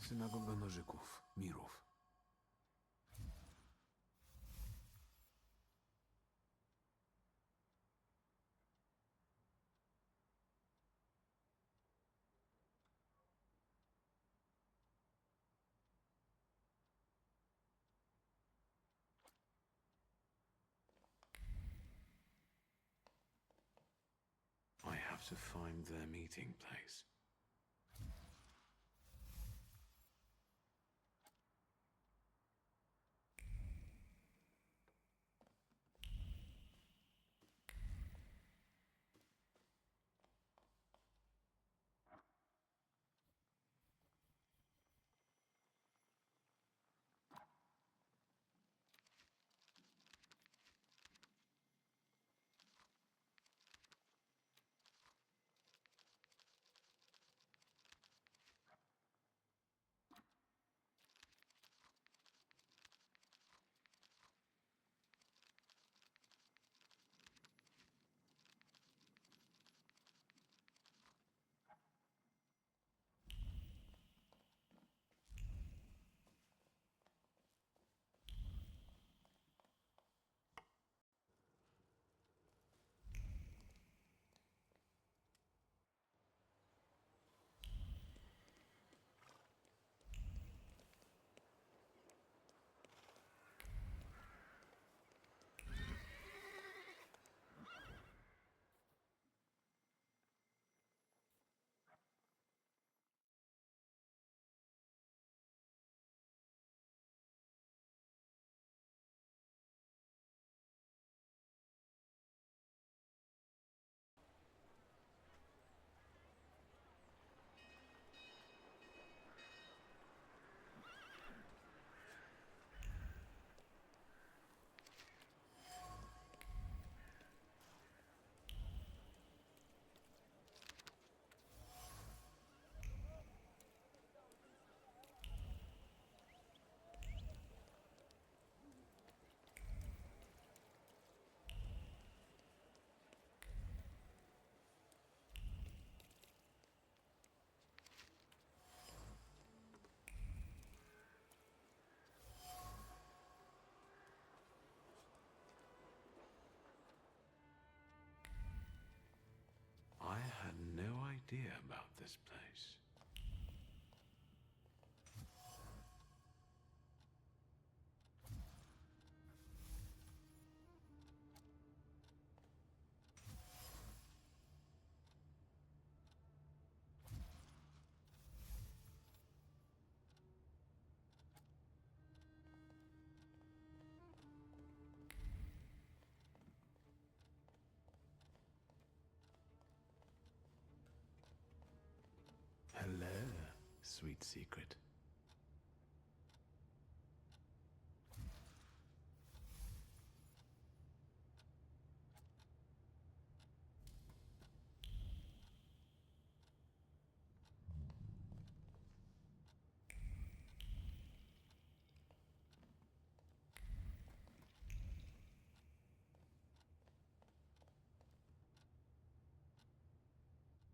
Synagoga Nożyków, Mirów. I have to find their meeting place. I had no idea about this place. Hello, sweet secret.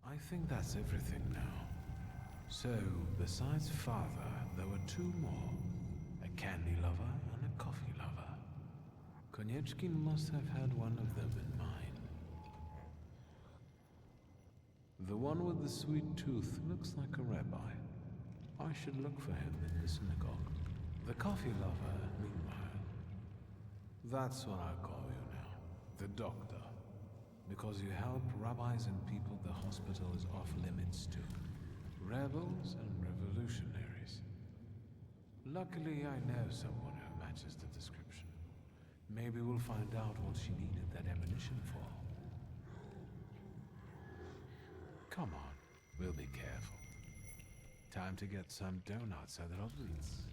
I think that's everything now. So, besides father, there were two more. A candy lover and a coffee lover. Konieczkin must have had one of them in mind. The one with the sweet tooth looks like a rabbi. I should look for him in the synagogue. The coffee lover, meanwhile. That's what I call you now. The doctor. Because you help rabbis and people the hospital is off limits to. Rebels and revolutionaries. Luckily, I know someone who matches the description. Maybe we'll find out what she needed that ammunition for. Come on, we'll be careful. Time to get some donuts at Roblitz.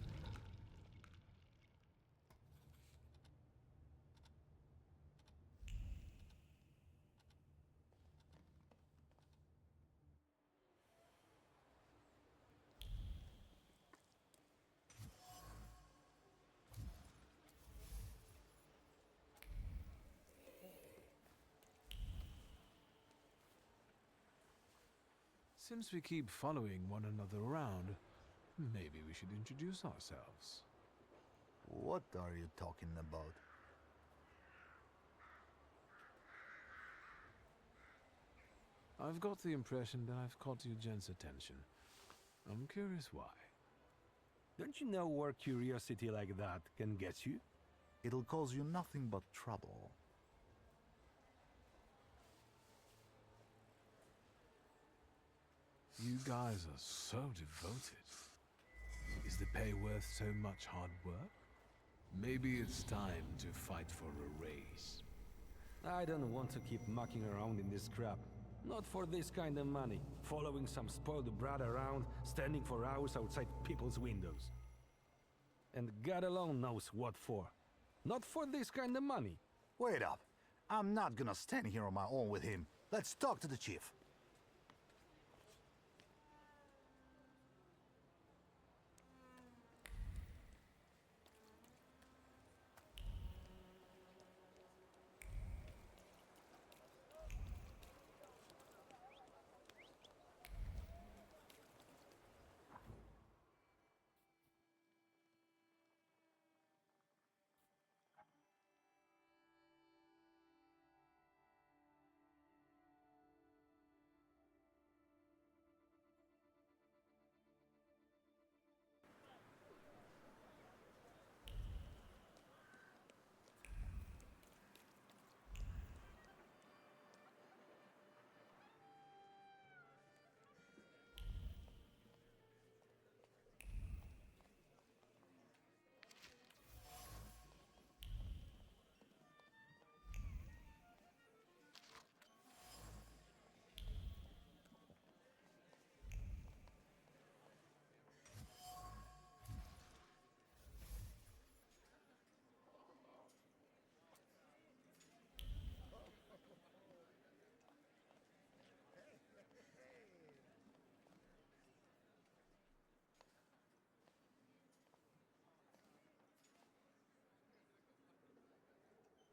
Since we keep following one another around, Maybe we should introduce ourselves. What are you talking about? I've got the impression that I've caught you gents' attention. I'm curious why. Don't you know where curiosity like that can get you? It'll cause you nothing but trouble. You guys are so devoted. Is the pay worth so much hard work? Maybe it's time to fight for a raise. I don't want to keep mucking around in this crap. Not for this kind of money. Following some spoiled brat around, standing for hours outside people's windows. And God alone knows what for. Not for this kind of money. Wait up. I'm not gonna stand here on my own with him. Let's talk to the chief.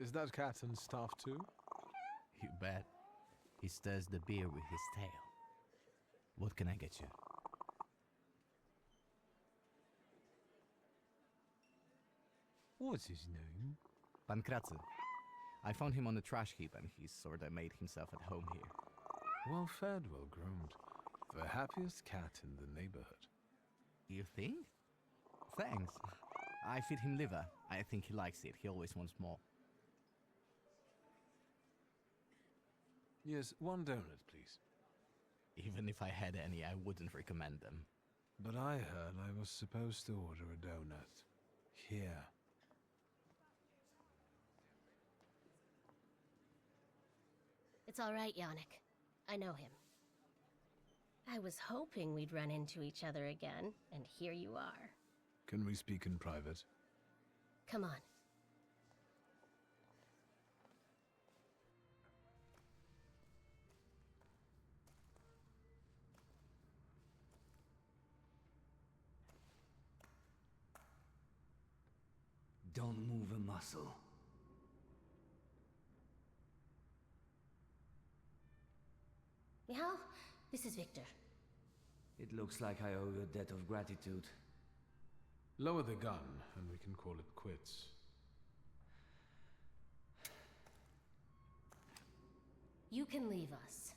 Is that cat and staff too? You bet. He stirs the beer with his tail. What can I get you? What's his name? Pankratze. I found him on the trash heap and he's sorta made himself at home here. Well fed, well groomed. The happiest cat in the neighborhood. You think? Thanks. I feed him liver. I think he likes it. He always wants more. Yes, one donut, please. Even if I had any, I wouldn't recommend them. But I heard I was supposed to order a donut. Here. It's all right, Yannick. I know him. I was hoping we'd run into each other again, and here you are. Can we speak in private? Come on. Don't move a muscle. Michal, this is Victor. It looks like I owe you a debt of gratitude. Lower the gun, and we can call it quits. You can leave us.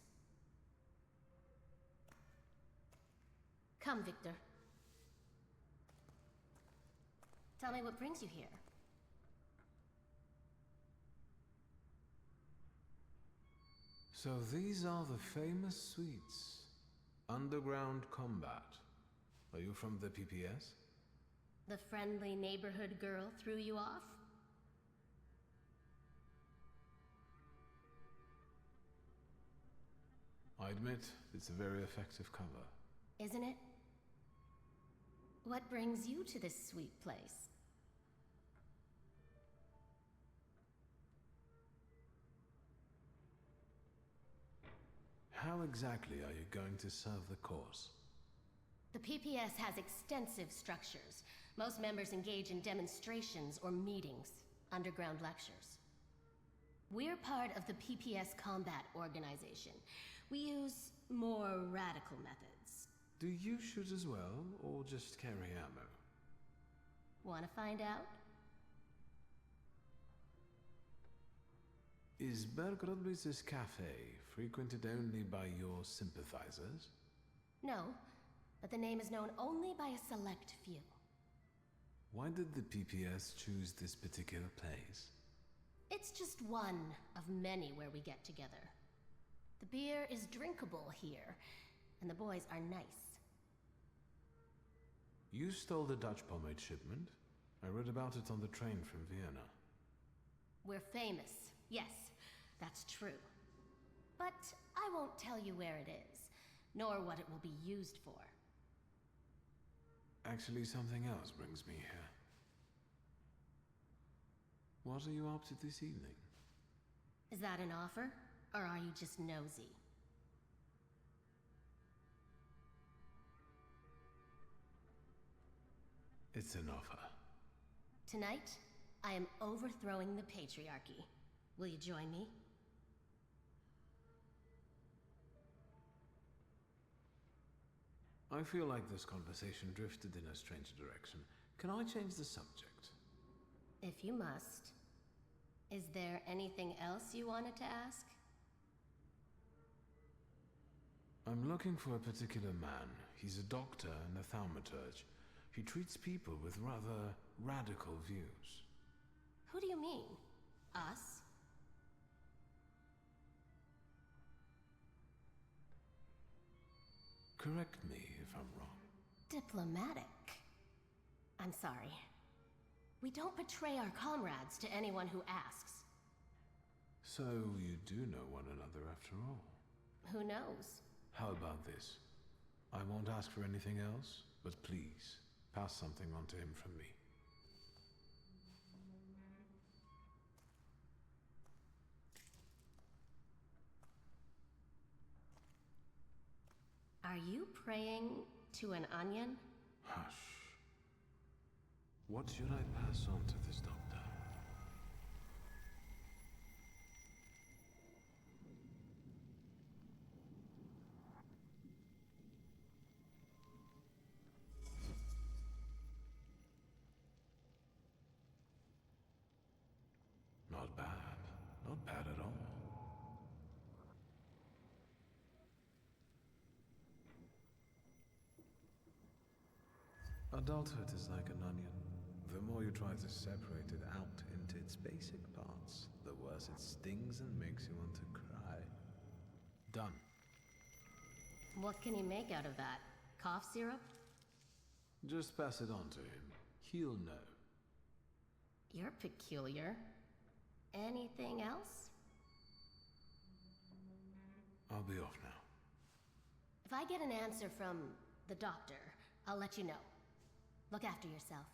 Come, Victor. Tell me what brings you here. So these are the famous suites. Underground combat. Are you from the PPS? The friendly neighborhood girl threw you off? I admit, it's a very effective cover. Isn't it? What brings you to this sweet place? How exactly are you going to serve the cause? The PPS has extensive structures. Most members engage in demonstrations or meetings, underground lectures. We're part of the PPS Combat Organization. We use more radical methods. Do you shoot as well, or just carry ammo? Want to find out? Is Bergrodblitz's cafe frequented only by your sympathizers? No, but the name is known only by a select few. Why did the PPS choose this particular place? It's just one of many where we get together. The beer is drinkable here, and the boys are nice. You stole the Dutch pomade shipment? I read about it on the train from Vienna. We're famous, yes, that's true. But I won't tell you where it is, nor what it will be used for. Actually, something else brings me here. What are you up to this evening? Is that an offer, or are you just nosy? It's an offer. Tonight, I am overthrowing the patriarchy. Will you join me? I feel like this conversation drifted in a strange direction. Can I change the subject? If you must. Is there anything else you wanted to ask? I'm looking for a particular man. He's a doctor and a thaumaturge. He treats people with rather radical views. Who do you mean? Us? Correct me if I'm wrong. Diplomatic. I'm sorry. We don't betray our comrades to anyone who asks. So you do know one another after all. Who knows? How about this? I won't ask for anything else, but please, pass something on to him from me. Are you praying to an onion? Hush. What should I pass on to this doctor? Not bad. Not bad at all. Adulthood is like an onion. The more you try to separate it out into its basic parts, the worse it stings and makes you want to cry. Done. What can you make out of that? Cough syrup? Just pass it on to him. He'll know. You're peculiar. Anything else? I'll be off now. If I get an answer from the doctor, I'll let you know. Look after yourself.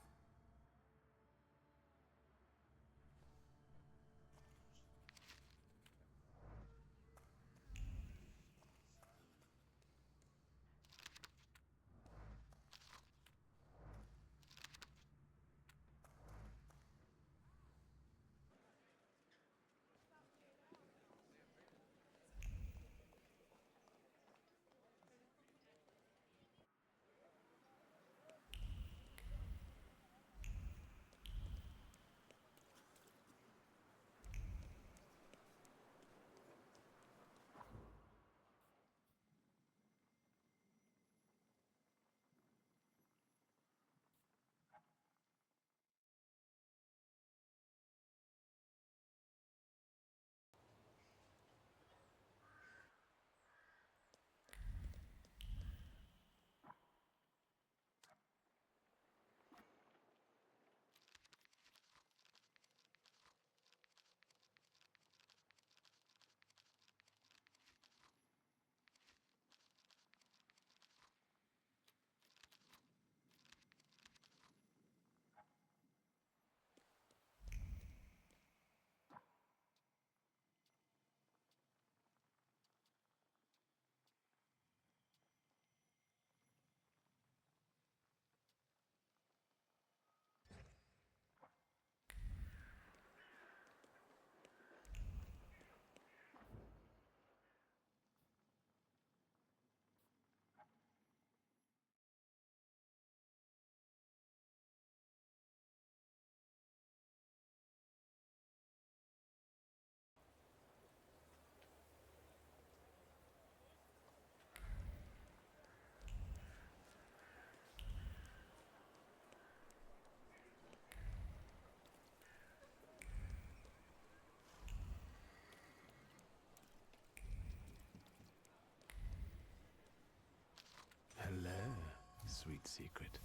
sweet secret.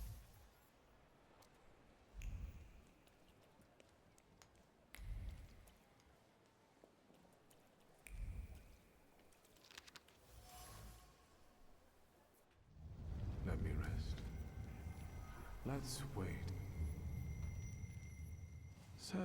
Let me rest. Let's wait. So...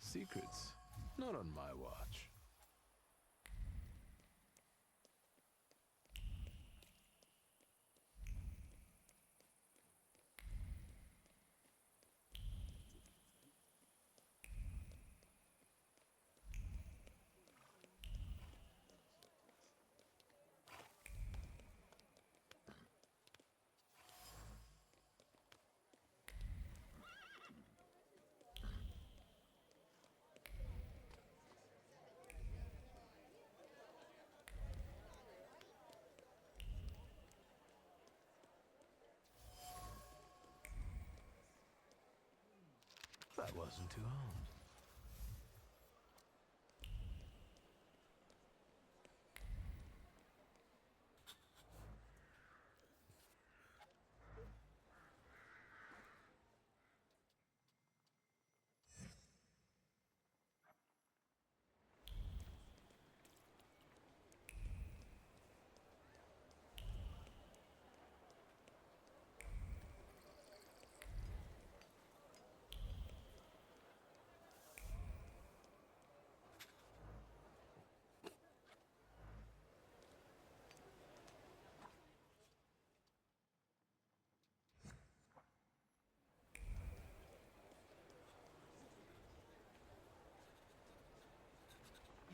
Secrets? Not on my watch. That wasn't too hard.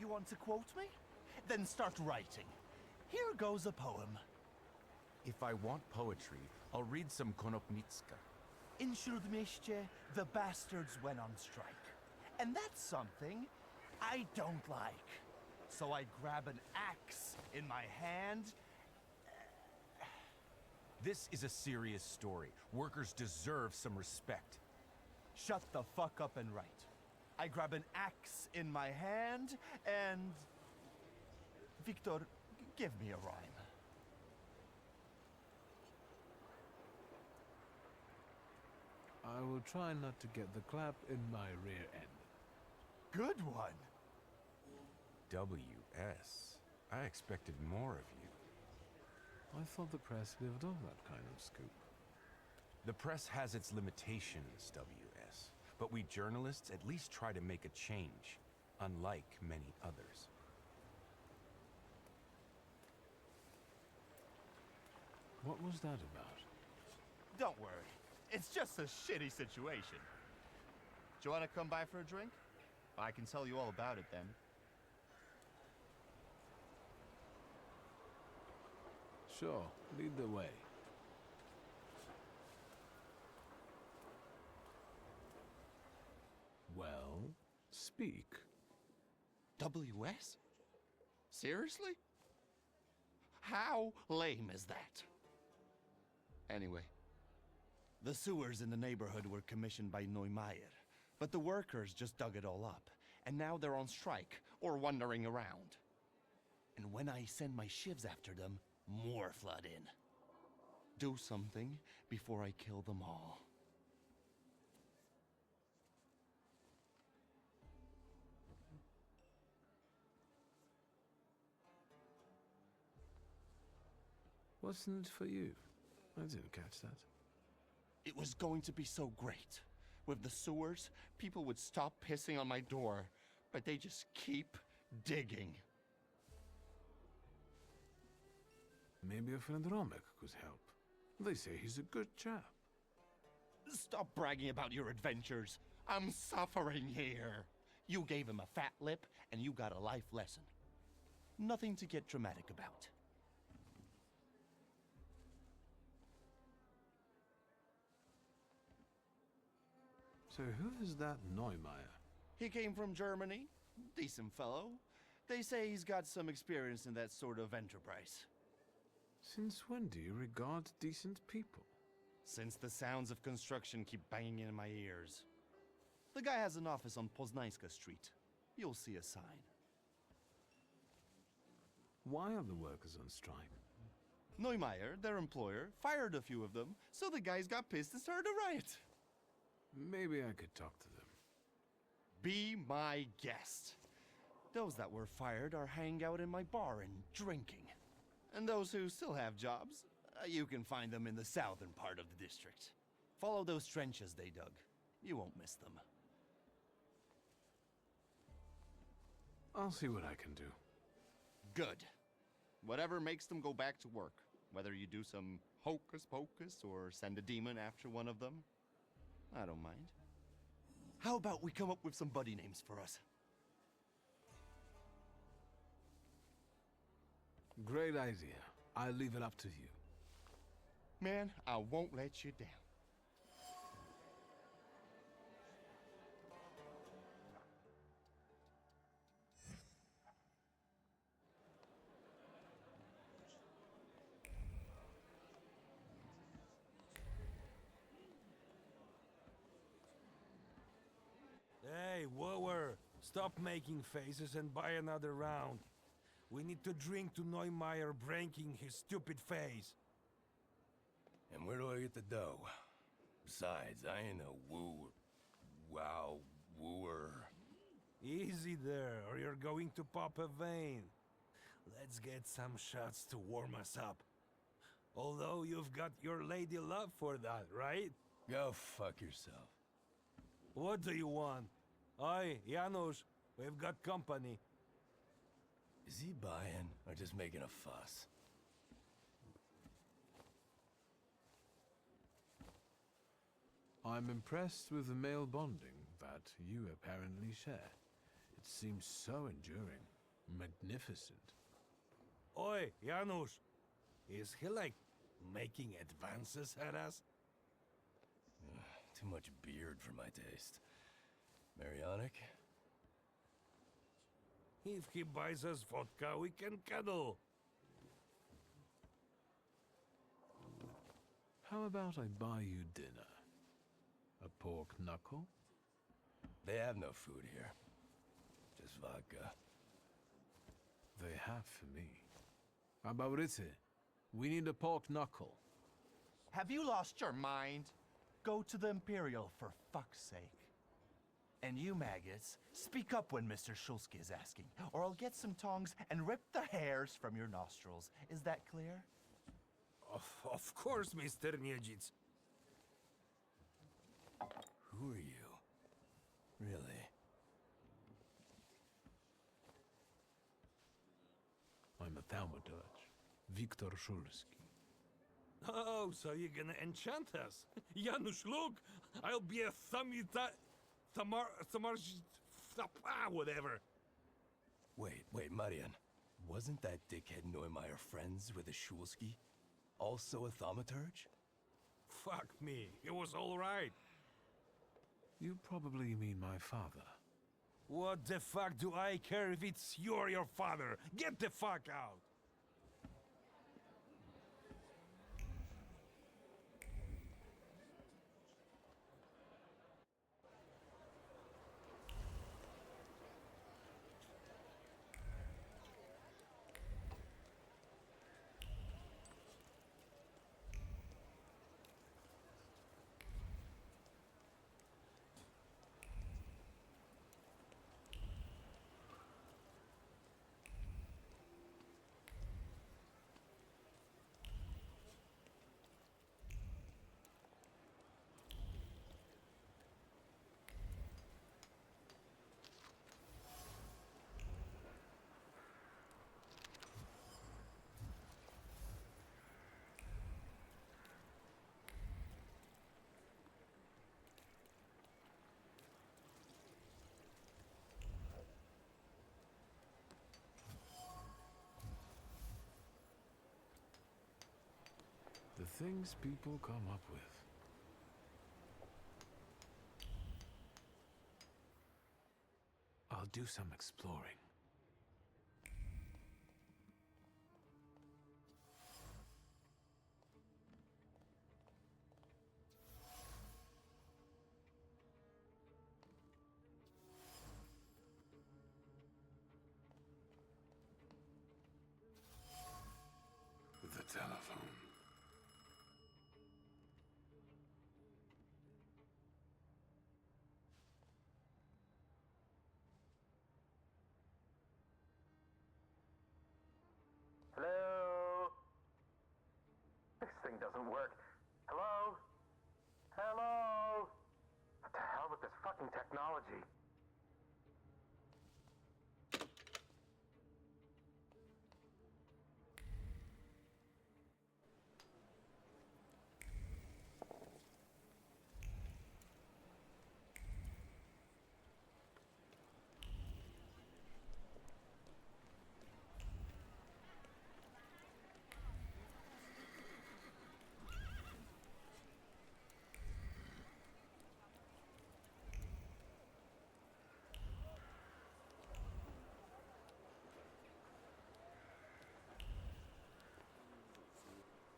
You want to quote me? Then start writing. Here goes a poem. If I want poetry, I'll read some Konopnicka. In Śródmieście, the bastards went on strike. And that's something I don't like. So I grab an axe in my hand. This is a serious story. Workers deserve some respect. Shut the fuck up and write. I grab an axe in my hand and... Victor, give me a rhyme. I will try not to get the clap in my rear end. Good one. WS. I expected more of you. I thought the press lived on that kind of scoop. The press has its limitations, WS. But we journalists at least try to make a change, unlike many others. What was that about? Don't worry. It's just a shitty situation. Do you want to come by for a drink? I can tell you all about it then. Sure, lead the way. Well, speak. WS? Seriously? How lame is that? Anyway. The sewers in the neighborhood were commissioned by Neumeier, but the workers just dug it all up, and now they're on strike, or wandering around. And when I send my shivs after them, more flood in. Do something before I kill them all. What's in it for you? I didn't catch that. It was going to be so great. With the sewers, people would stop pissing on my door, but they just keep digging. Maybe a friend Romek could help. They say he's a good chap. Stop bragging about your adventures. I'm suffering here. You gave him a fat lip, and you got a life lesson. Nothing to get dramatic about. So who is that Neumeier? He came from Germany. Decent fellow. They say he's got some experience in that sort of enterprise. Since when do you regard decent people? Since the sounds of construction keep banging in my ears. The guy has an office on Poznańska Street. You'll see a sign. Why are the workers on strike? Neumeier, their employer, fired a few of them, so the guys got pissed and started a riot. Maybe I could talk to them. Be my guest. Those that were fired are hanging out in my bar and drinking. And those who still have jobs, you can find them in the southern part of the district. Follow those trenches they dug. You won't miss them. I'll see what I can do. Good. Whatever makes them go back to work. Whether you do some hocus pocus or send a demon after one of them, I don't mind. How about we come up with some buddy names for us? Great idea. I'll leave it up to you. Man, I won't let you down. Hey, whoa, stop making faces and buy another round. We need to drink to Neumeier breaking his stupid face. And where do I get the dough? Besides, I ain't a wooer. Easy there, or you're going to pop a vein. Let's get some shots to warm us up. Although you've got your lady love for that, right? Go fuck yourself. What do you want? Oi, Janusz, we've got company. Is he buying or just making a fuss? I'm impressed with the male bonding that you apparently share. It seems so enduring. magnificent. Oi, Janusz! Is he like making advances at us? Too much beard for my taste. Marionic? If he buys us vodka, we can cuddle. How about I buy you dinner? A pork knuckle? They have no food here. Just vodka. They have for me. Abaurite, we need a pork knuckle. Have you lost your mind? Go to the Imperial, for fuck's sake. And you maggots, speak up when Mr. Shulsky is asking, or I'll get some tongs and rip the hairs from your nostrils. Is that clear? Of course, Mr. Niedzic. Who are you? Really? I'm a Thaumaturge, Viktor Shulsky. Oh, so you're gonna enchant us? Janusz, look! I'll be a whatever. Wait, Marian. Wasn't that dickhead Neumeier friends with the Shulsky? Also a Thaumaturge? Fuck me, it was all right. You probably mean my father. What the fuck do I care if it's you or your father? Get the fuck out! The things people come up with. I'll do some exploring. The telephone. Hello? This thing doesn't work. Hello? Hello? What the hell with this fucking technology?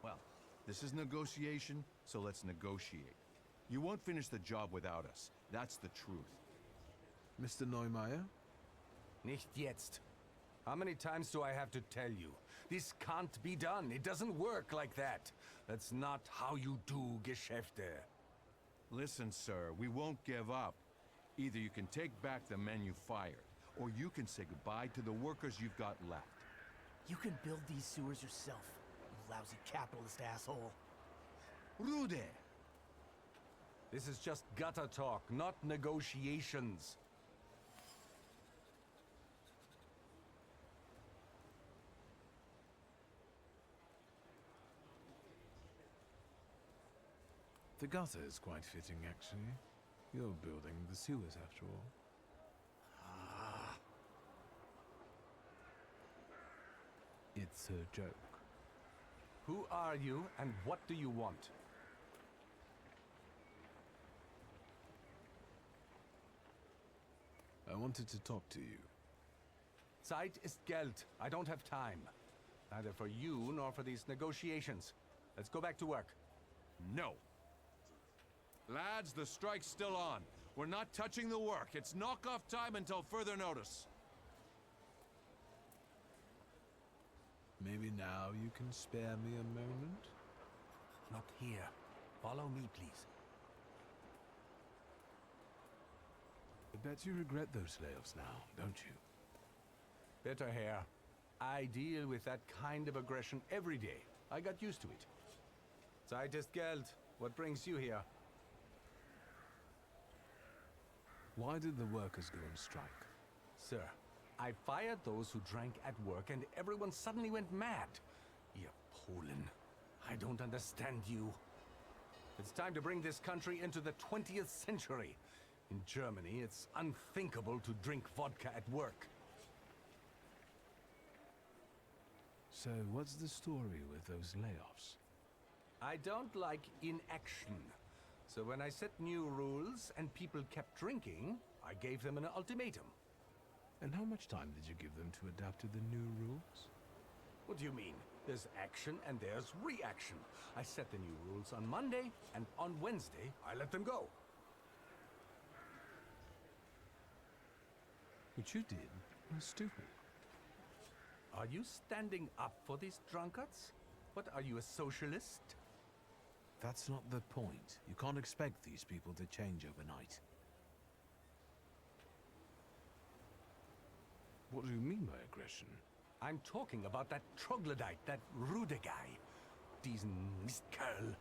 Well, this is negotiation, so let's negotiate. You won't finish the job without us. That's the truth. Mr. Neumeier? Nicht jetzt. How many times do I have to tell you? This can't be done. It doesn't work like that. That's not how you do Geschäfte. Listen, sir, we won't give up. Either you can take back the men you fired, or you can say goodbye to the workers you've got left. You can build these sewers yourself, you lousy capitalist asshole. Rude! This is just gutter talk, not negotiations. The gutter is quite fitting, actually. You're building the sewers, after all. That's a joke. Who are you and what do you want? I wanted to talk to you. Zeit ist Geld. I don't have time. Neither for you nor for these negotiations. Let's go back to work. No. Lads, the strike's still on. We're not touching the work. It's knock-off time until further notice. Maybe now you can spare me a moment? Not here. Follow me, please. I bet you regret those layoffs now, don't you? Better hair. I deal with that kind of aggression every day. I got used to it. Zeit ist Geld. What brings you here? Why did the workers go on strike? Sir, I fired those who drank at work and everyone suddenly went mad. You Polen. I don't understand you. It's time to bring this country into the 20th century. In Germany, it's unthinkable to drink vodka at work. So what's the story with those layoffs? I don't like inaction. So when I set new rules and people kept drinking, I gave them an ultimatum. And how much time did you give them to adapt to the new rules? What do you mean? There's action and there's reaction. I set the new rules on Monday, and on Wednesday, I let them go. Which you did was stupid. Are you standing up for these drunkards? What, are you a socialist? That's not the point. You can't expect these people to change overnight. What do you mean by aggression? I'm talking about that troglodyte, that Rude guy. Diesen Mistkerl.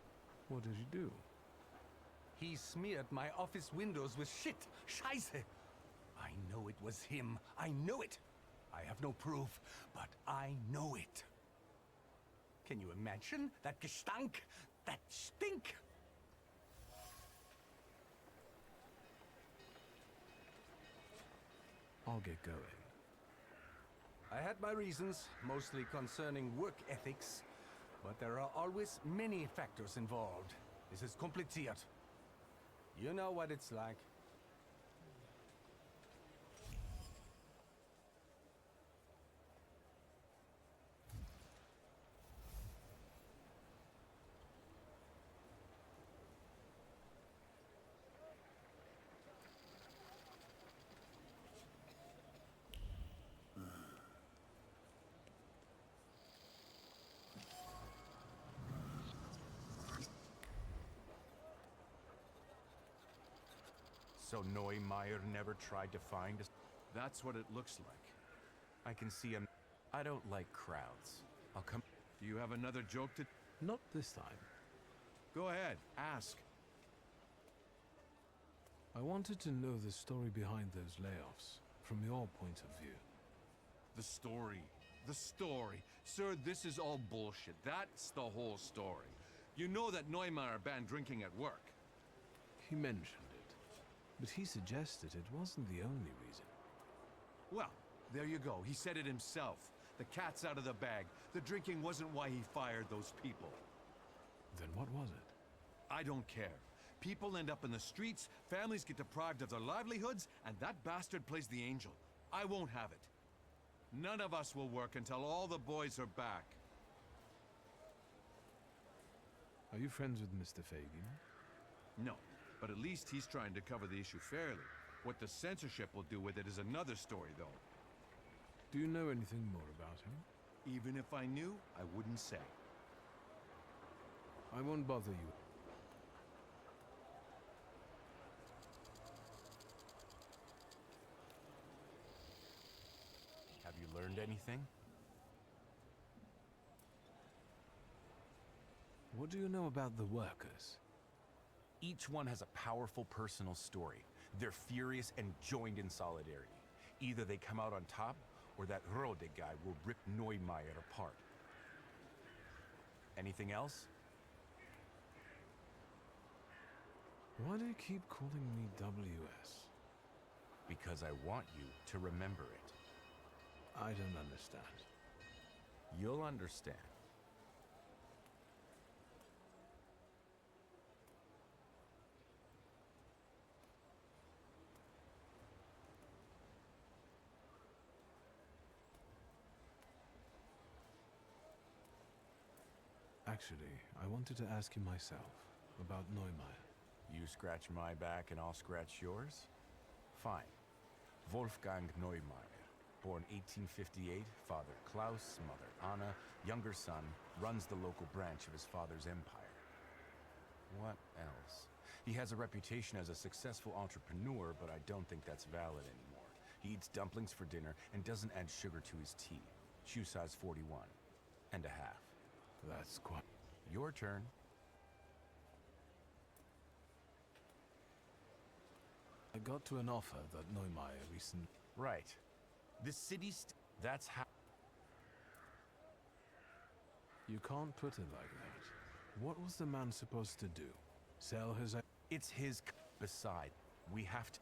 What did you do? He smeared my office windows with shit. Scheiße. I know it was him. I know it. I have no proof, but I know it. Can you imagine that Gestank? That stink? I'll get going. I had my reasons, mostly concerning work ethics, but there are always many factors involved. This is kompliziert. You know what it's like. So Neumeier never tried to find us? That's what it looks like. I can see him. I don't like crowds. I'll come. Do you have another joke to... Not this time. Go ahead, ask. I wanted to know the story behind those layoffs, from your point of view. The story. The story. Sir, this is all bullshit. That's the whole story. You know that Neumeier banned drinking at work. He mentioned it, but he suggested it wasn't the only reason. Well, there you go. He said it himself. The cat's out of the bag. The drinking wasn't why he fired those people. Then what was it? I don't care. People end up in the streets, families get deprived of their livelihoods, and that bastard plays the angel. I won't have it. None of us will work until all the boys are back. Are you friends with Mr. Fagin? No, but at least he's trying to cover the issue fairly. What the censorship will do with it is another story, though. Do you know anything more about him? Even if I knew, I wouldn't say. I won't bother you. Have you learned anything? What do you know about the workers? Each one has a powerful personal story. They're furious and joined in solidarity. Either they come out on top, or that Rode guy will rip Neumeier apart. Anything else? Why do you keep calling me WS? Because I want you to remember it. I don't understand. You'll understand. Actually, I wanted to ask you myself about Neumeier. You scratch my back and I'll scratch yours? Fine. Wolfgang Neumeier, born 1858, father Klaus, mother Anna, younger son, runs the local branch of his father's empire. What else? He has a reputation as a successful entrepreneur, but I don't think that's valid anymore. He eats dumplings for dinner and doesn't add sugar to his tea. Shoe size 41 and a half. That's quite... Your turn. I got to an offer that Neumeier recently... Right. The city's... That's how... You can't put it like that. What was the man supposed to do? Sell his... It's his... Beside, we have to...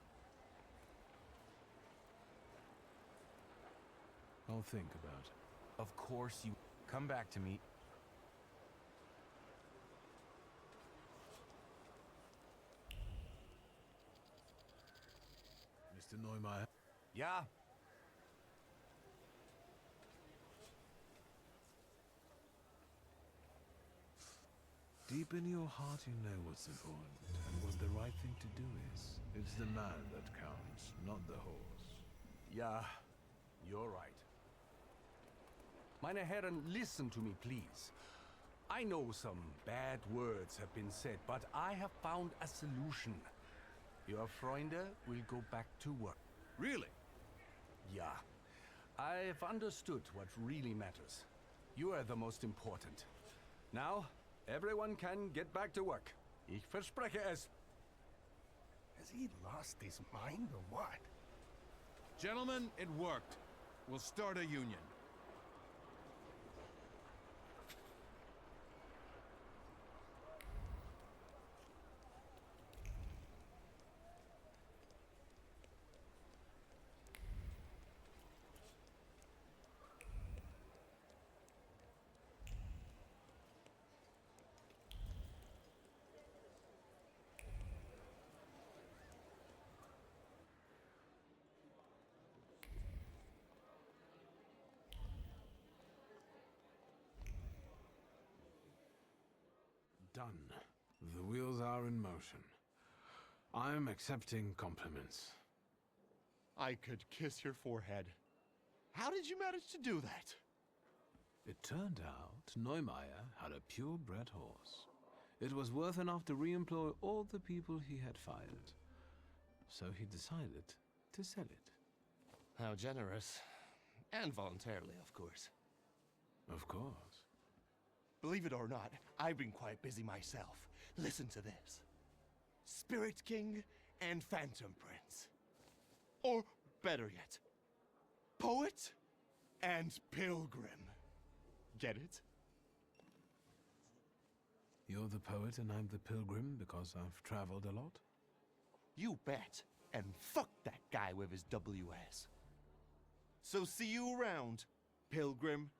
I'll think about it. Of course you... Come back to me. Mr. Neumeier? Yeah? Deep in your heart you know what's important, and what the right thing to do is. It's the man that counts, not the horse. Yeah, you're right. Meine Herren, listen to me, please. I know some bad words have been said, but I have found a solution. Your Freunde will go back to work. Really? Yeah. I've understood what really matters. You are the most important. Now, everyone can get back to work. Ich verspreche es. Has he lost his mind or what? Gentlemen, it worked. We'll start a union. Done. The wheels are in motion. I'm accepting compliments. I could kiss your forehead. How did you manage to do that? It turned out Neumeier had a purebred horse. It was worth enough to re-employ all the people he had fired. So he decided to sell it. How generous. And voluntarily, of course. Of course. Believe it or not, I've been quite busy myself. Listen to this. Spirit King and Phantom Prince. Or, better yet, Poet and Pilgrim. Get it? You're the poet and I'm the pilgrim because I've traveled a lot? You bet. And fuck that guy with his WS. So see you around, Pilgrim.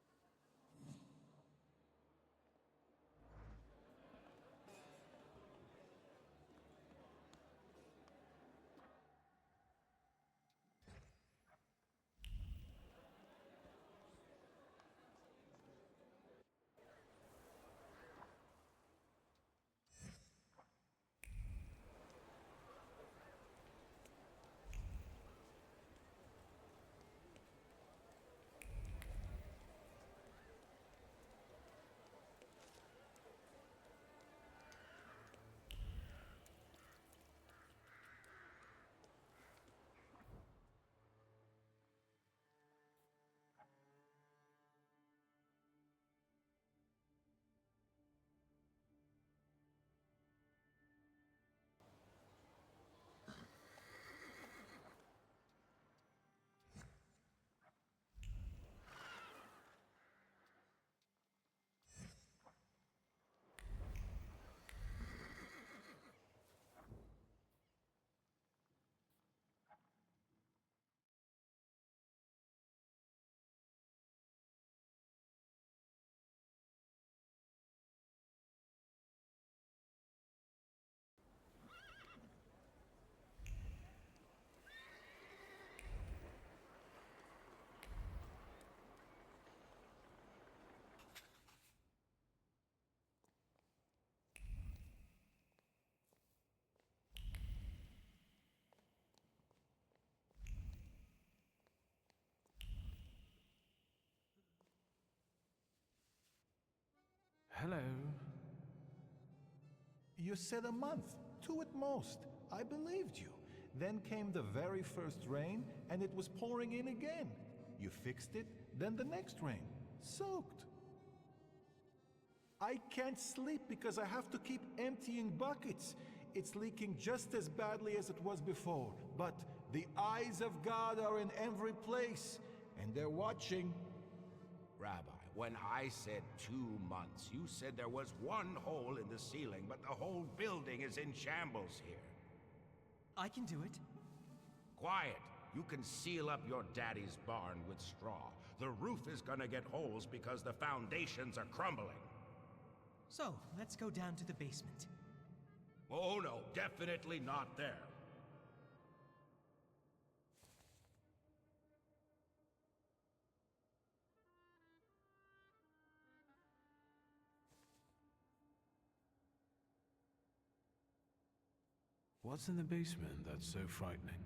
Hello. You said a month, 2 at most. I believed you. Then came the very first rain, and it was pouring in again. You fixed it, then the next rain. Soaked. I can't sleep because I have to keep emptying buckets. It's leaking just as badly as it was before. But the eyes of God are in every place, and they're watching. Rabbi, when I said 2 months, you said there was one hole in the ceiling, but the whole building is in shambles here. I can do it. Quiet! You can seal up your daddy's barn with straw. The roof is gonna get holes because the foundations are crumbling. So, let's go down to the basement. Oh no, definitely not there. What's in the basement that's so frightening?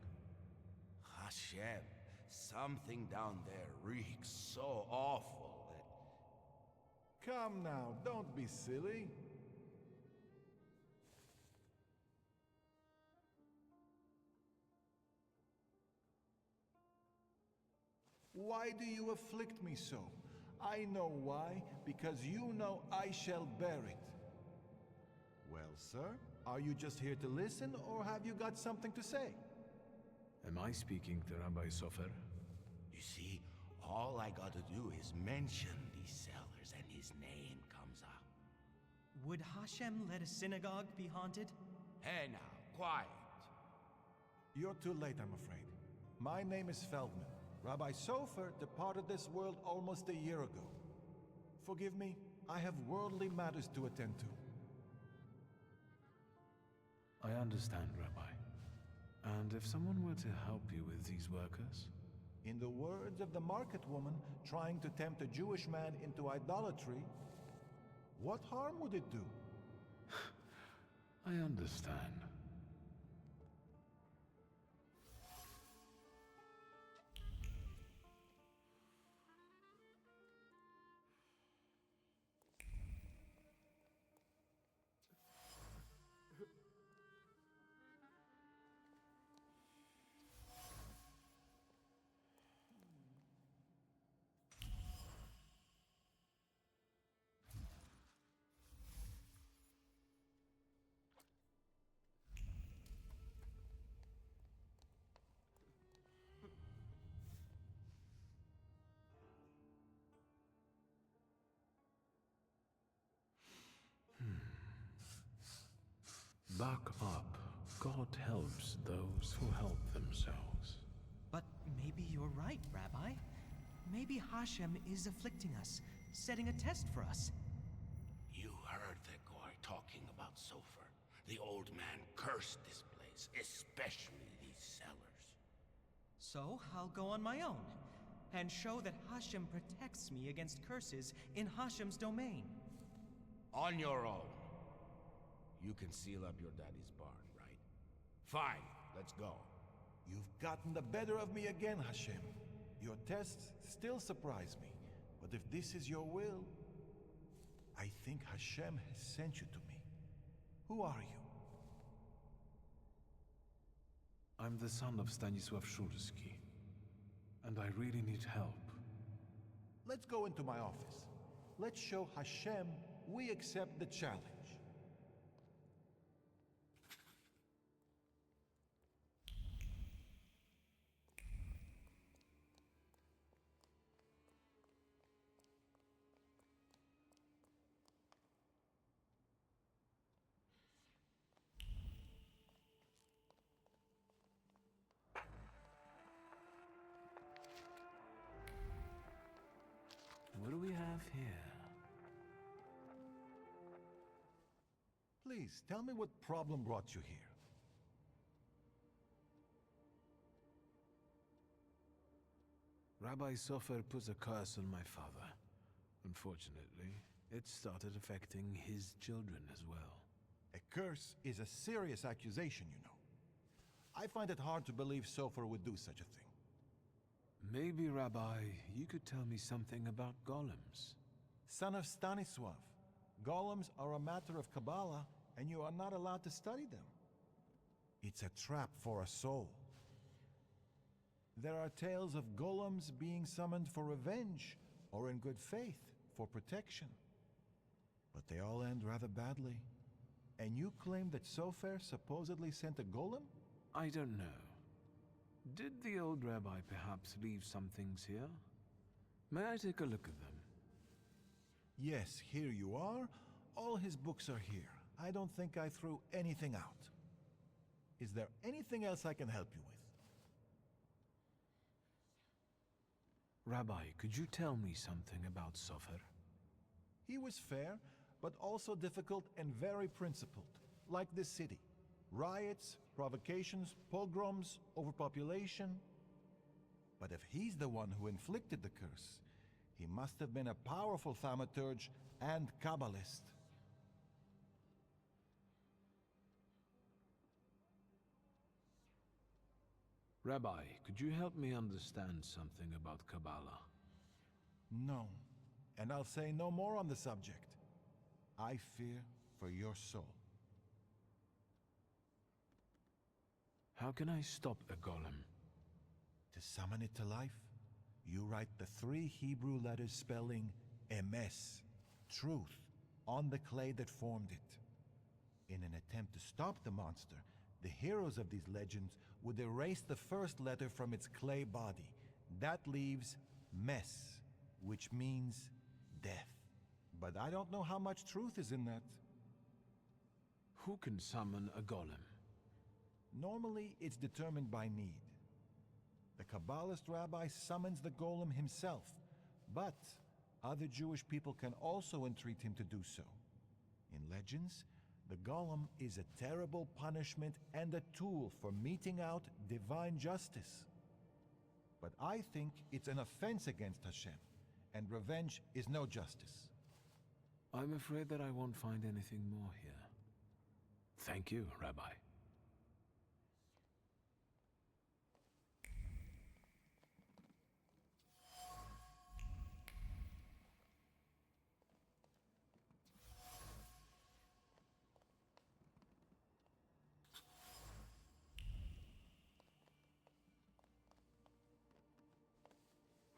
Hashem, something down there reeks so awful that... Come now, don't be silly. Why do you afflict me so? I know why, because you know I shall bear it. Well, sir, are you just here to listen, or have you got something to say? Am I speaking to Rabbi Sofer? You see, all I gotta do is mention these cellars and his name comes up. Would Hashem let a synagogue be haunted? Hey now, quiet. You're too late, I'm afraid. My name is Feldman. Rabbi Sofer departed this world almost a year ago. Forgive me, I have worldly matters to attend to. I understand, Rabbi. And if someone were to help you with these workers? In the words of the market woman trying to tempt a Jewish man into idolatry, what harm would it do? I understand. Back up. God helps those who help themselves. But maybe you're right, Rabbi. Maybe Hashem is afflicting us, setting a test for us. You heard the guy talking about Sofer. The old man cursed this place, especially these cellars. So I'll go on my own, and show that Hashem protects me against curses in Hashem's domain. On your own. You can seal up your daddy's barn, right? Fine, let's go. You've gotten the better of me again, Hashem. Your tests still surprise me, but if this is your will, I think Hashem has sent you to me. Who are you? I'm the son of Stanisław Szulski, and I really need help. Let's go into my office. Let's show Hashem we accept the challenge. What do we have here? Please, tell me what problem brought you here. Rabbi Sofer put a curse on my father. Unfortunately, it started affecting his children as well. A curse is a serious accusation, you know. I find it hard to believe Sofer would do such a thing. Maybe, Rabbi, you could tell me something about golems. Son of Stanisław. Golems are a matter of Kabbalah, and you are not allowed to study them. It's a trap for a soul. There are tales of golems being summoned for revenge, or in good faith, for protection. But they all end rather badly. And you claim that Sofer supposedly sent a golem? I don't know. Did the old rabbi perhaps leave some things here? May I take a look at them? Yes, here you are. All his books are here. I don't think I threw anything out. Is there anything else I can help you with? Rabbi, could you tell me something about Sofer? He was fair, but also difficult and very principled, like this city. Riots, provocations, pogroms, overpopulation. But if he's the one who inflicted the curse, he must have been a powerful Thaumaturge and Kabbalist. Rabbi, could you help me understand something about Kabbalah? No, and I'll say no more on the subject. I fear for your soul. How can I stop a golem? To summon it to life, you write the 3 Hebrew letters spelling emes, truth, on the clay that formed it. In an attempt to stop the monster, the heroes of these legends would erase the first letter from its clay body. That leaves mes, which means death. But I don't know how much truth is in that. Who can summon a golem? Normally, it's determined by need. The Kabbalist rabbi summons the golem himself, but other Jewish people can also entreat him to do so. In legends, the golem is a terrible punishment and a tool for meting out divine justice. But I think it's an offense against Hashem, and revenge is no justice. I'm afraid that I won't find anything more here. Thank you, Rabbi.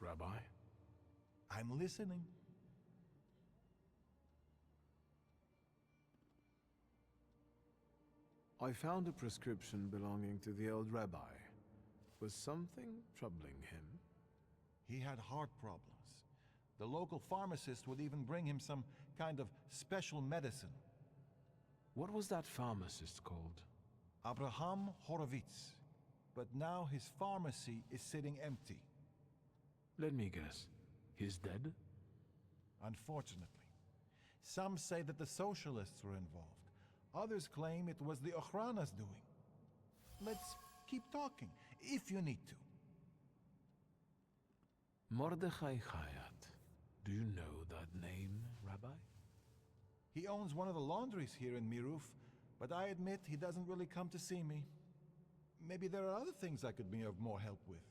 Rabbi? I'm listening. I found a prescription belonging to the old rabbi. Was something troubling him? He had heart problems. The local pharmacist would even bring him some kind of special medicine. What was that pharmacist called? Abraham Horovitz. But now his pharmacy is sitting empty. Let me guess. He's dead? Unfortunately. Some say that the socialists were involved. Others claim it was the Ochrana's doing. Let's keep talking, if you need to. Mordechai Chayat. Do you know that name, Rabbi? He owns one of the laundries here in Miruf, but I admit he doesn't really come to see me. Maybe there are other things I could be of more help with.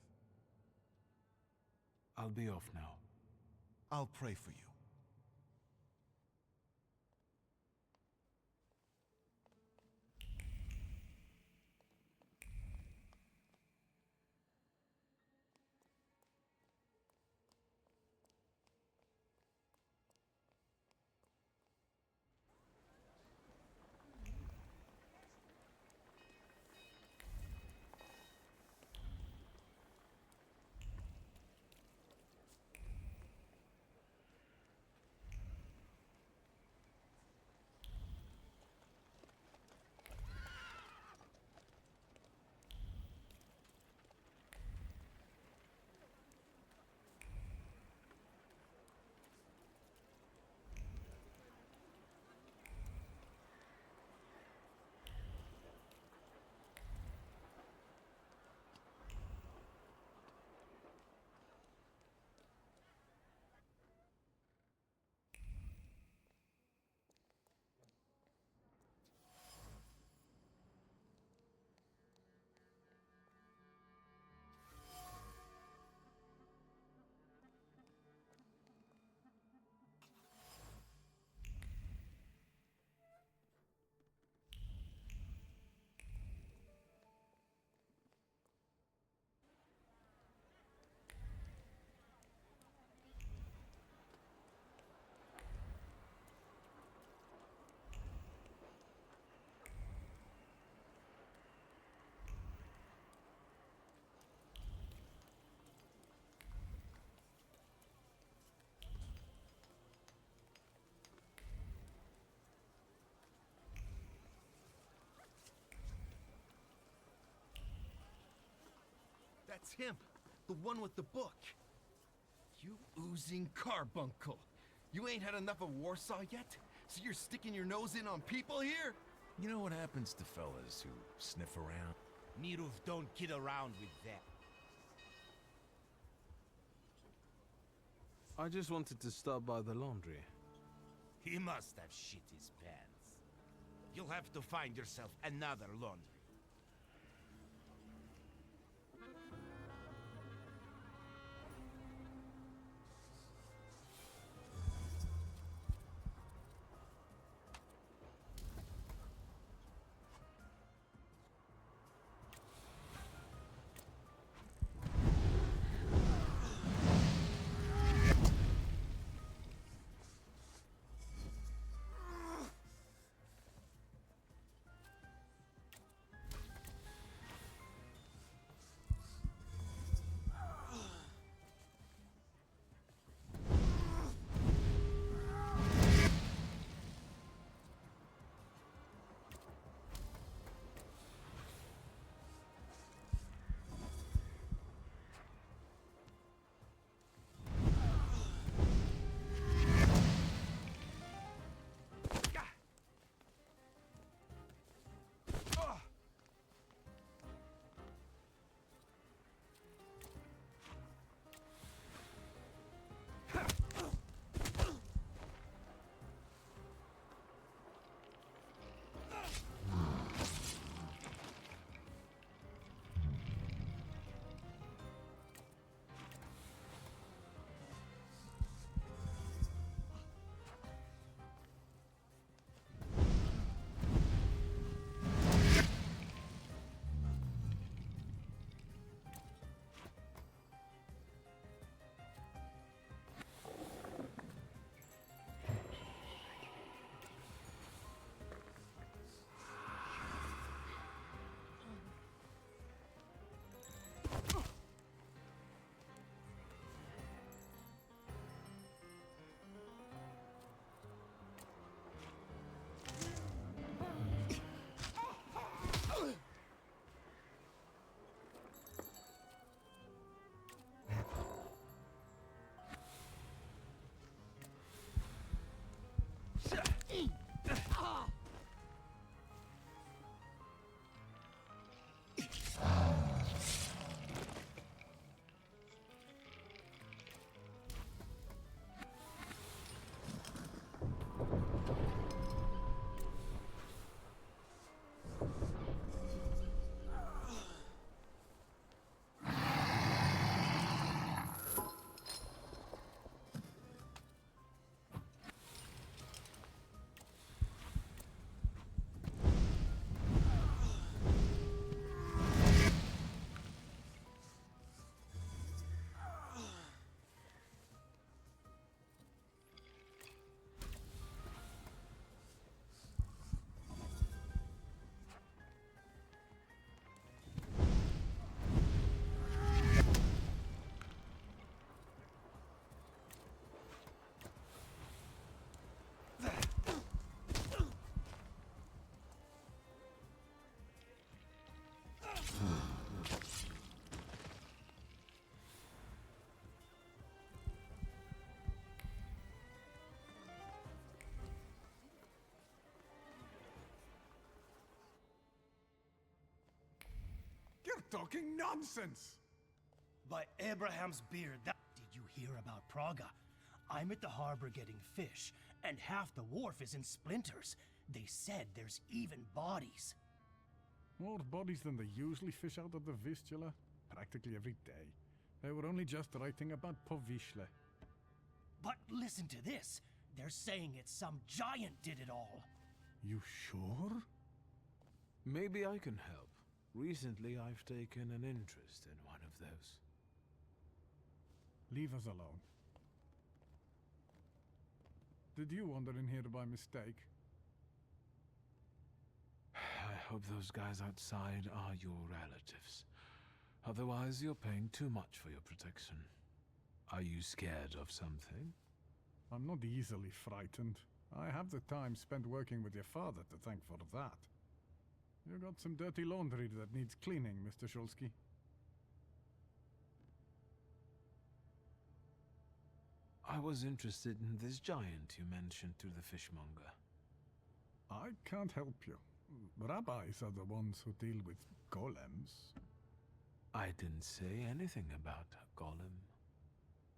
I'll be off now. I'll pray for you. That's him. The one with the book. You oozing carbuncle. You ain't had enough of Warsaw yet? So you're sticking your nose in on people here? You know what happens to fellas who sniff around? Mirov don't kid around with that. I just wanted to stop by the laundry. He must have shit his pants. You'll have to find yourself another laundry. You're talking nonsense! By Abraham's beard, Did you hear about Praga? I'm at the harbor getting fish, and half the wharf is in splinters. They said there's even bodies. More bodies than they usually fish out of the Vistula, practically every day. They were only just writing about Povishle. But listen to this. They're saying it's some giant did it all. You sure? Maybe I can help. Recently, I've taken an interest in one of those. Leave us alone. Did you wander in here by mistake? I hope those guys outside are your relatives. Otherwise, you're paying too much for your protection. Are you scared of something? I'm not easily frightened. I have the time spent working with your father to thank for that. You got some dirty laundry that needs cleaning, Mr. Shulsky. I was interested in this giant you mentioned through the fishmonger. I can't help you. Rabbis are the ones who deal with golems. I didn't say anything about a golem.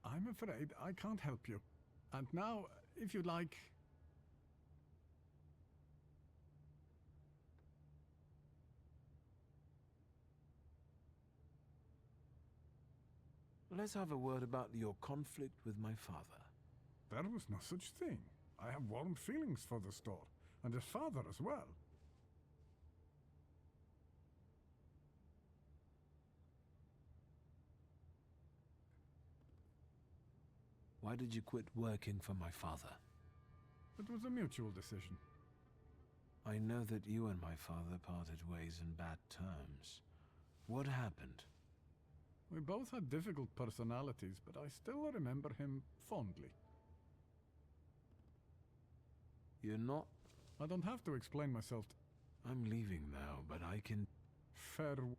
I'm afraid I can't help you. And now, if you like... Let's have a word about your conflict with my father. There was no such thing. I have warm feelings for the store, and his father as well. Why did you quit working for my father? It was a mutual decision. I know that you and my father parted ways in bad terms. What happened? We both had difficult personalities, but I still remember him fondly. You're not... I don't have to explain myself. I'm leaving now, but I can... Farewell.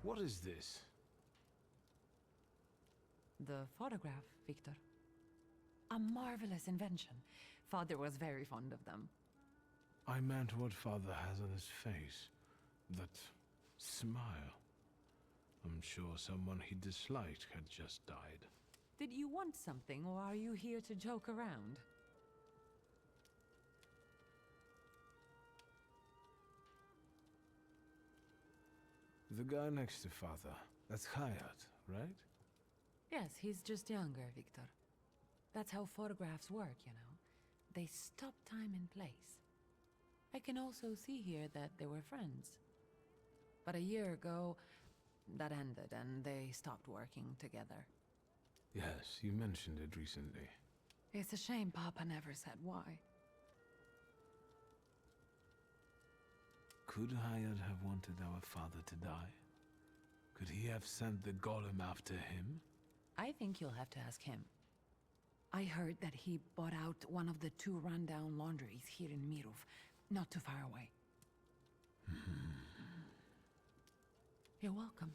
What is this? The photograph, Victor. A marvelous invention. Father was very fond of them. I meant what father has on his face. That smile. I'm sure someone he disliked had just died. Did you want something, or are you here to joke around? The guy next to father. That's Hayat, right? Yes, he's just younger, Victor. That's how photographs work, you know. They stop time and place. I can also see here that they were friends. But a year ago, that ended and they stopped working together. Yes, you mentioned it recently. It's a shame Papa never said why. Could Hayat have wanted our father to die? Could he have sent the golem after him? I think you'll have to ask him. I heard that he bought out one of the 2 rundown laundries here in Mirov, not too far away. You're welcome.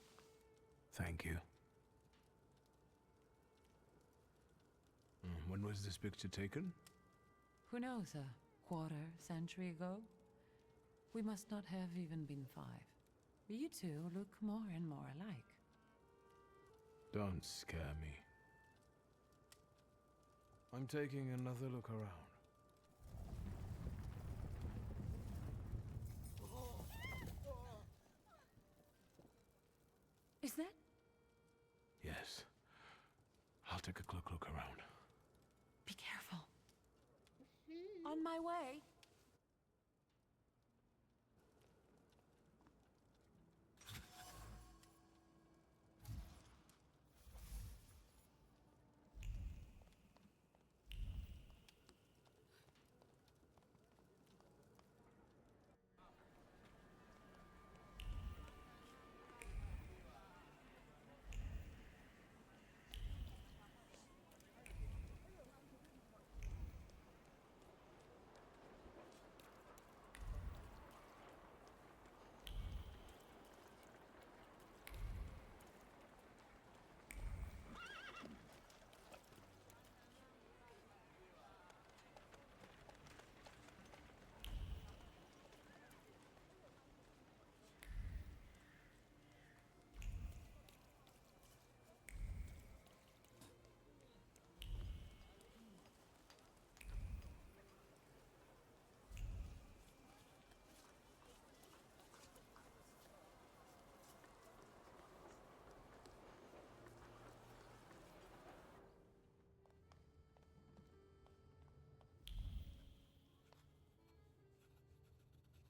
Thank you. When was this picture taken? Who knows, a quarter century ago? We must not have even been 5. You two look more and more alike. Don't scare me. I'm taking another look around. Is that? Yes. I'll take a quick look around. Be careful. On my way.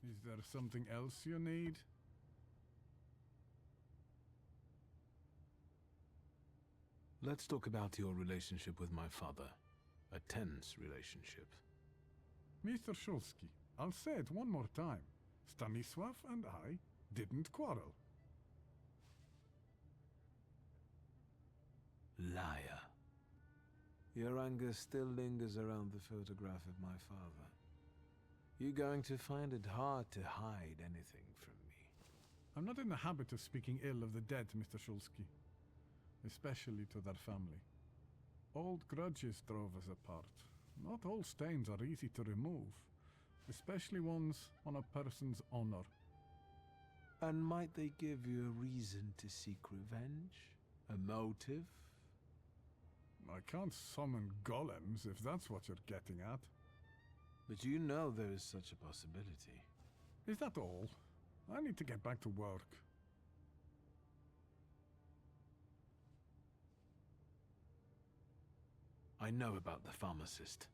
Is there something else you need? Let's talk about your relationship with my father. A tense relationship. Mr. Shulsky, I'll say it one more time. Stanisław and I didn't quarrel. Liar. Your anger still lingers around the photograph of my father. You're going to find it hard to hide anything from me. I'm not in the habit of speaking ill of the dead, Mr. Shulsky. Especially to their family. Old grudges drove us apart. Not all stains are easy to remove, especially ones on a person's honor. And might they give you a reason to seek revenge? A motive? I can't summon golems if that's what you're getting at. But you know there is such a possibility. Is that all? I need to get back to work. I know about the pharmacist.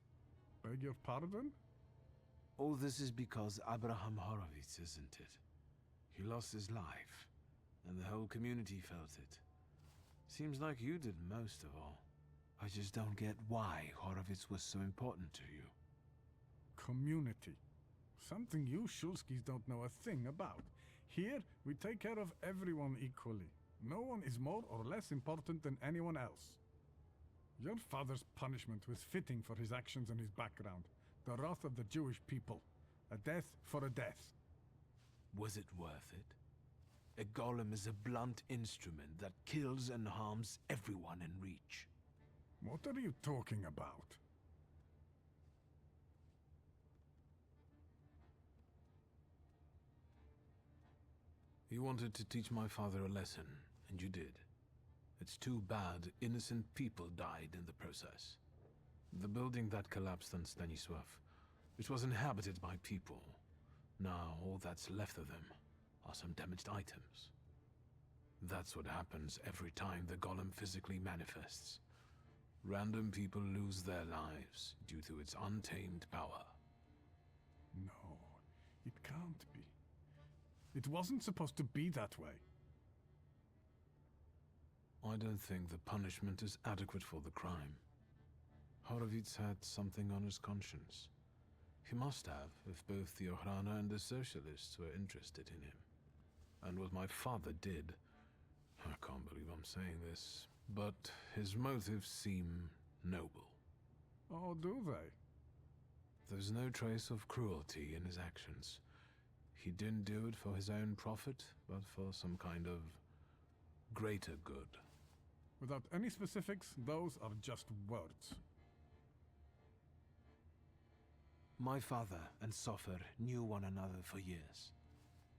Beg your pardon? All this is because Abraham Horowitz, isn't it? He lost his life, and the whole community felt it. Seems like you did most of all. I just don't get why Horowitz was so important to you. Community. Something you Shulskis don't know a thing about. Here, we take care of everyone equally. No one is more or less important than anyone else. Your father's punishment was fitting for his actions and his background. The wrath of the Jewish people. A death for a death. Was it worth it? A golem is a blunt instrument that kills and harms everyone in reach. What are you talking about? You wanted to teach my father a lesson, and you did. It's too bad innocent people died in the process. The building that collapsed on Stanisław, it was inhabited by people. Now all that's left of them are some damaged items. That's what happens every time the golem physically manifests. Random people lose their lives due to its untamed power. No, it can't be. It wasn't supposed to be that way. I don't think the punishment is adequate for the crime. Horowitz had something on his conscience. He must have, if both the Ochrana and the Socialists were interested in him. And what my father did, I can't believe I'm saying this, but his motives seem noble. Oh, do they? There's no trace of cruelty in his actions. He didn't do it for his own profit, but for some kind of greater good. Without any specifics, those are just words. My father and Sofer knew one another for years.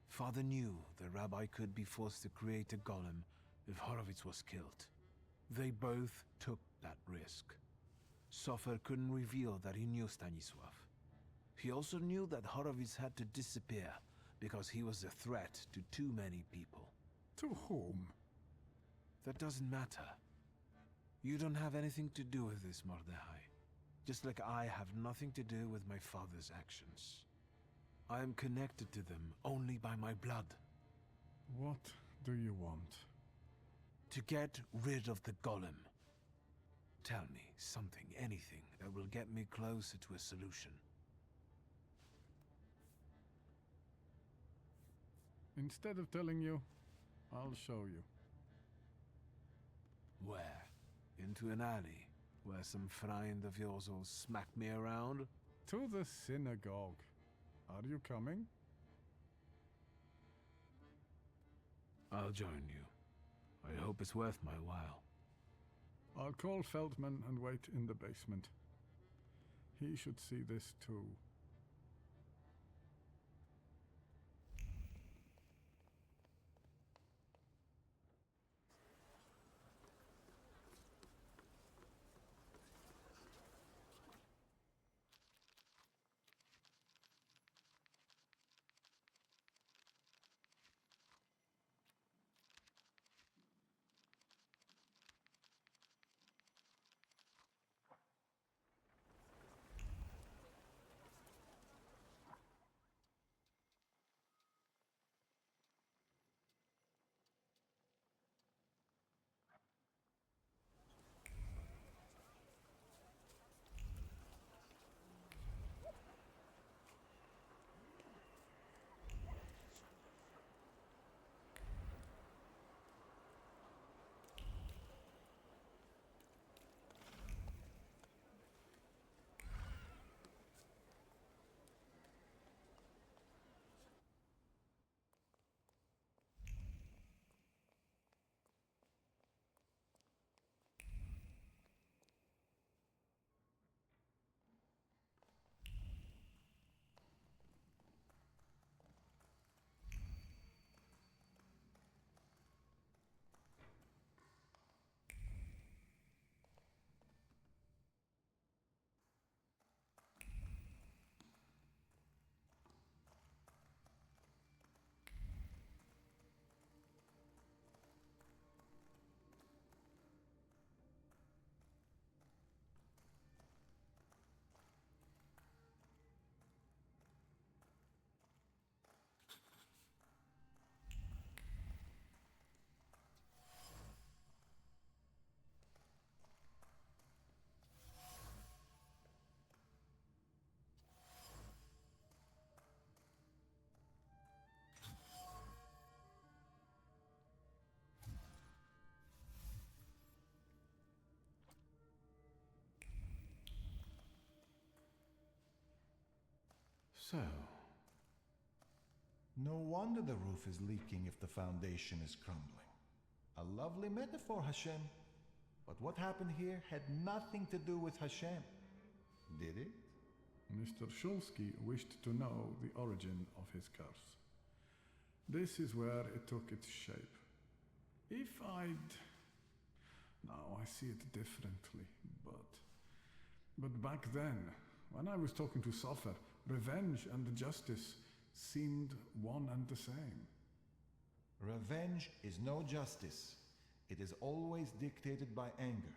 Father knew the rabbi could be forced to create a golem if Horowitz was killed. They both took that risk. Sofer couldn't reveal that he knew Stanisław. He also knew that Horowitz had to disappear because he was a threat to too many people. To whom? That doesn't matter. You don't have anything to do with this, Mordechai. Just like I have nothing to do with my father's actions. I am connected to them only by my blood. What do you want? To get rid of the golem. Tell me something, anything, that will get me closer to a solution. Instead of telling you, I'll show you. Where? Into an alley, where some friend of yours will smack me around? To the synagogue. Are you coming? I'll join you. I hope it's worth my while. I'll call Feldman and wait in the basement. He should see this too. So, no wonder the roof is leaking if the foundation is crumbling. A lovely metaphor, Hashem. But what happened here had nothing to do with Hashem. Did it? Mr. Shulsky wished to know the origin of his curse. This is where it took its shape. If I'd... Now I see it differently, but back then, when I was talking to Sofer, revenge and justice seemed one and the same. Revenge is no justice. It is always dictated by anger,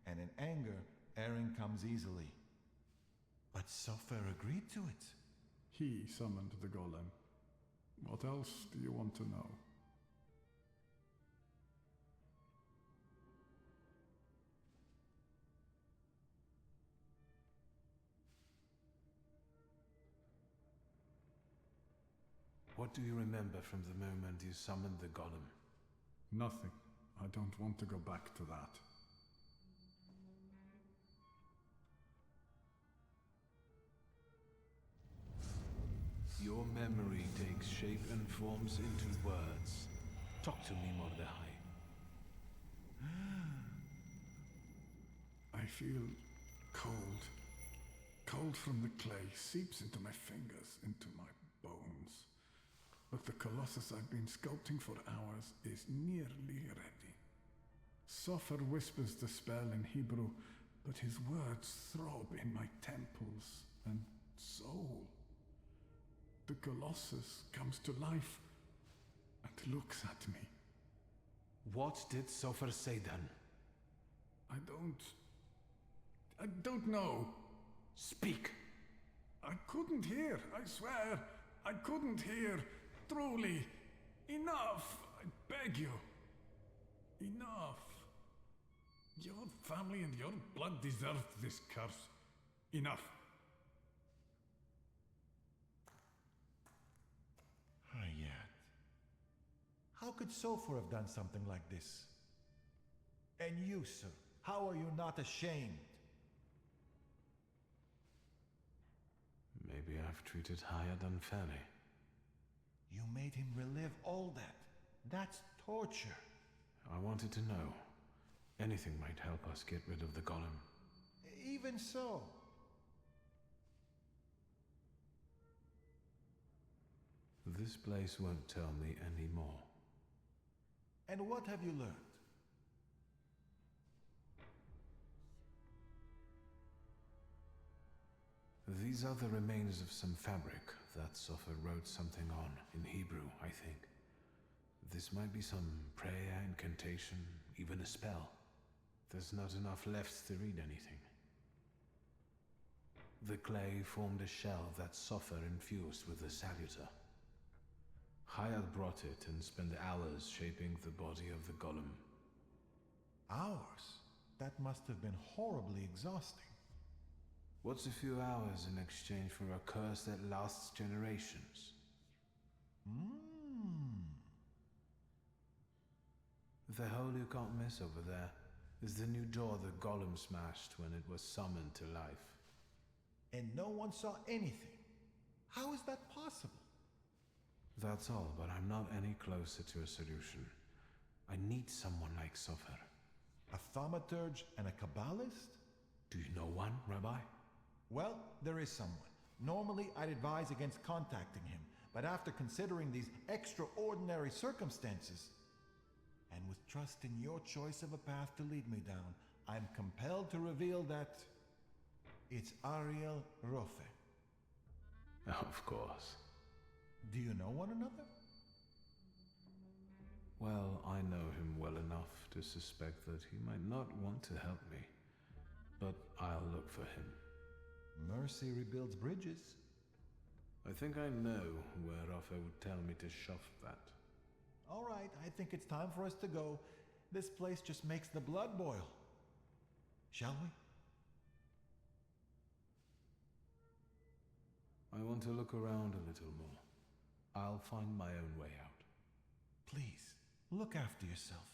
and in anger, erring comes easily. But Sofer agreed to it. He summoned the golem. What else do you want to know? what do you remember from the moment you summoned the golem? Nothing. I don't want to go back to that. Your memory takes shape and forms into words. Talk to me, Mordechai. I feel cold. Cold from the clay seeps into my fingers, into my bones. But the colossus I've been sculpting for hours is nearly ready. Sofer whispers the spell in Hebrew, but his words throb in my temples and soul. The colossus comes to life and looks at me. What did Sofer say then? I don't know. Speak! I couldn't hear, I swear. I couldn't hear. Truly. Enough, I beg you. Enough. Your family and your blood deserved this curse. Enough. Hayat. How could Sofer have done something like this? And you, sir, how are you not ashamed? Maybe I've treated Hayat unfairly. You made him relive all that. That's torture. I wanted to know. Anything might help us get rid of the golem. Even so. This place won't tell me any more. And what have you learned? These are the remains of some fabric that Sofer wrote something on, in Hebrew, I think. This might be some prayer, incantation, even a spell. There's not enough left to read anything. The clay formed a shell that Sofer infused with the saluter. Hayat brought it and spent hours shaping the body of the golem. Hours? That must have been horribly exhausting. What's a few hours in exchange for a curse that lasts generations? The hole you can't miss over there is the new door the golem smashed when it was summoned to life. And no one saw anything. How is that possible? That's all, but I'm not any closer to a solution. I need someone like Sofer. A thaumaturge and a kabbalist? Do you know one, Rabbi? Well, there is someone. Normally, I'd advise against contacting him, but after considering these extraordinary circumstances, and with trust in your choice of a path to lead me down, I'm compelled to reveal that it's Ariel Rofe. Of course. Do you know one another? Well, I know him well enough to suspect that he might not want to help me, but I'll look for him. Mercy rebuilds bridges. I think I know where Rafa would tell me to shove that. All right, I think it's time for us to go. This place just makes the blood boil. Shall we? I want to look around a little more. I'll find my own way out. Please, look after yourself.